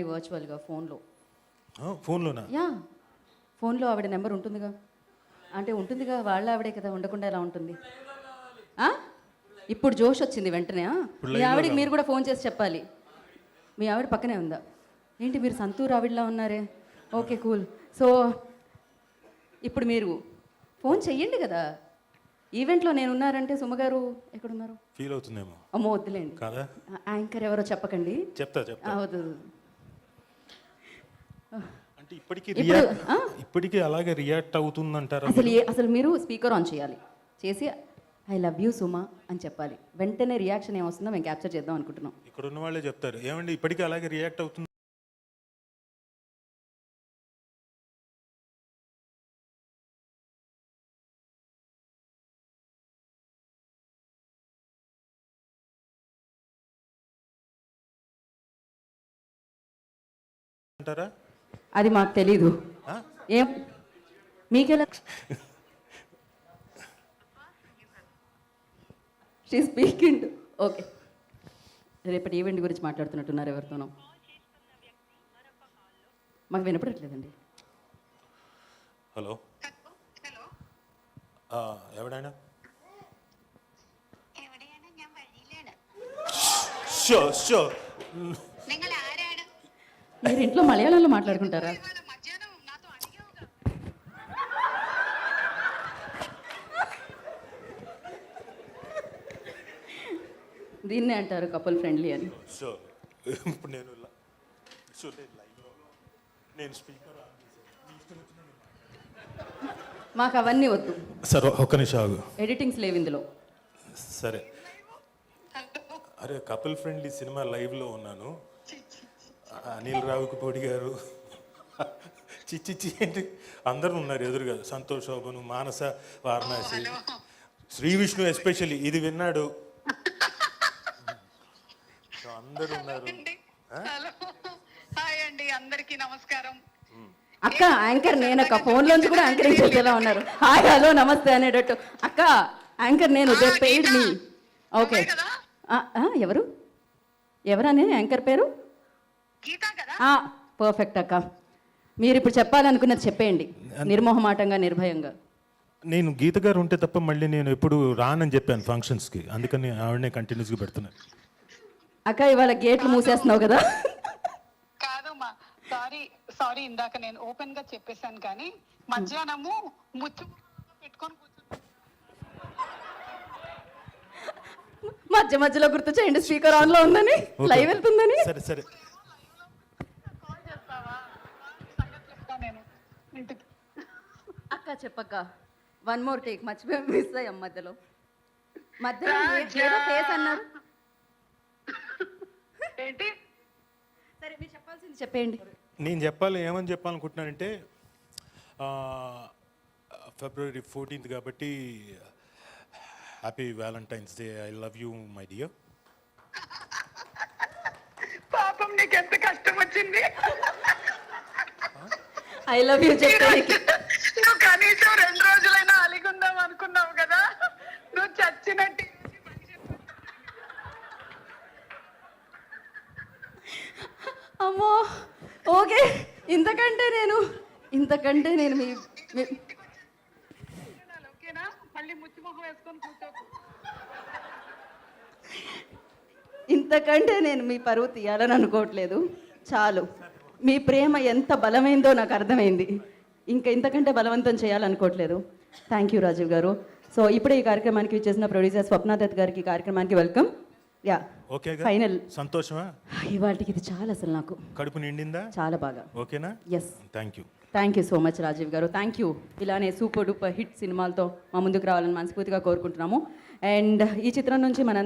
వర్చువల్గా ఫోన్లో. ఫోన్లోనా? యా, ఫోన్లో ఆవిడ నెంబర్ ఉంటుందిగా. అంటే ఉంటుందిగా, వాళ్ళ ఆవిడే కదా, ఉండకుండా ఎలా ఉంటుంది? ఇప్పుడు జోష్ వచ్చింది వెంటనే. మీ ఆవిడకి మీరు కూడా ఫోన్ చేసి చెప్పాలి. మీ ఆవిడ పక్కనే ఉందా ఏంటి? మీరు సంతూర్ ఆవిడలా ఉన్నారే. Okay, cool. సో ఇప్పుడు మీరు ఫోన్ చెయ్యండి కదా. ఈవెంట్లో నేను ఉన్నారంటే సుమగారు ఎక్కడున్నారు? ఫీల్ అవుతుందేమో. అమ్మో వద్దులేండి కదా, యాంకర్ ఎవరో చెప్పకండి. చెప్తా. వద్దు. అంటే ఇప్పటికీ అలాగే రియాక్ట్ అవుతుందంటారా? అసలు మీరు స్పీకర్ ఆన్ చేయాలి, చేసి ఐ లవ్ యూ సుమా అని చెప్పాలి. వెంటనే రియాక్షన్ ఏమొస్తుందో మేము క్యాప్చర్ చేద్దాం అనుకుంటున్నాం. ఇక్కడ ఉన్న వాళ్ళే చెప్తారు, ఏమండి ఇప్పటికీ అలాగే రియాక్ట్ అవుతుంది అంటారా? అది మాకు తెలీదు. ఏం మీకెలా? She speaking. ఓకే, రేపటి ఈవెంట్ గురించి మాట్లాడుతున్నట్టున్నారు ఎవరితోనో. మాకు వినపడట్లేదండి. హలో, എവിടെയാണ്? మీరు ఇంట్లో మలయాళంలో మాట్లాడుకుంటారా? దీన్నే అంటారు కపుల్ ఫ్రెండ్లీ అని. ఇప్పుడు నేను స్పీకర్ మాకు అవన్నీ వద్దు. సరే, ఒక్క నిమిషం ఆగు. ఎడిటింగ్స్ లేవు ఇందులో. సరే, అరే కపుల్ ఫ్రెండ్లీ సినిమా లైవ్లో ఉన్నాను. అనిల్ రావిపూడి గారు, చిచ్చి ఏంటి అందరూ ఉన్నారు ఎదురుగా. సంతోష్, శోభను, మానస, వారణాసి, శ్రీ విష్ణు ఎస్పెషల్లీ ఇది విన్నాడు. అందరూ ఉన్నారు. అందరికీ నమస్కారం. అక్క యాంకర్ నేనక్క, ఫోన్లోంచి కూడా యాంకరింగ్ చేసేలా ఉన్నారు. హాయ్ హలో నమస్తే అనేటట్టు. అక్క యాంకర్ నేను, దే పెయిడ్ మీ. ఓకే, ఎవరనే యాంకర్ పేరు? పర్ఫెక్ట్ అక్క. మీరు ఇప్పుడు చెప్పాలనుకున్నది చెప్పేయండి, నిర్మోహమాటంగా, నిర్భయంగా. నేను గీత గారు ఉంటే తప్ప మళ్ళీ నేను ఎప్పుడు రానని చెప్పాను ఫంక్షన్స్కి, అందుకని ఆవిడనే కంటిన్యూస్గా పెడుతున్నాను. అక్క ఇవాళ గేట్లు మూసేస్తున్నావు కదా? కాదమ్మా, సారీ ఇందాక నేను ఓపెన్ గా చెప్పేశాను, కానీ మధ్యాహ్నము ముచ్చు పెట్టుకొని మధ్యలో గుర్తు చేయండి, స్పీకర్ ఆన్ లో ఉందని, లైవ్ వెళ్తుందని. సరే సరే, అక్క చెప్పక్క, వన్ మోర్ టేక్. మర్చిపోయి మిస్ అయ్యాం మధ్యలో ఏదో ఫేస్ అన్నారు. ఏంటి? సరే మీరు చెప్పాల్సింది చెప్పేయండి. నేను ఏమని చెప్పాలనుకుంటున్నానంటే, ఫిబ్రవరి 14th కాబట్టి happy Valentine's day. I love you my dear. పాపం నీకు ఎంత కష్టం వచ్చింది. ఐ లవ్ యూ చెప్తే నువ్వు కనీసం 2 రోజులైనా అలిగుందాం అనుకున్నావు కదా, నువ్వు చచ్చినట్టు. అమ్మో ఓకే, ఇంతకంటే నేను మీ ఓకేనా? మళ్ళీ ముచ్చిమొహం వేసుకొని కూర్చోకు. ఇంతకంటే నేను మీ పరువు తీయాలని అనుకోవట్లేదు. చాలు, మీ ప్రేమ ఎంత బలమైందో నాకు అర్థమైంది. ఇంతకంటే బలవంతం చేయాలనుకోవట్లేదు. థ్యాంక్ యూ రాజీవ్ గారు. సో ఇప్పుడే ఈ కార్యక్రమానికి ఇచ్చేసిన ప్రొడ్యూసర్ స్వప్న దత్ గారికి కార్యక్రమానికి వెల్కమ్. Yeah, okay, final. సంతోషమా? ఇవాళకి ఇది చాలా, అసలు నాకు కడుపు నిండిందా? చాలా బాగా. ఓకేనా? Yes, thank you so much Rajiv garu. Thank you. ఇలానే సూపర్ డూపర్ హిట్ సినిమాలతో మా ముందుకు రావాలని మనస్ఫూర్తిగా కోరుకుంటున్నాము. అండ్ ఈ చిత్రం నుంచి మనందరం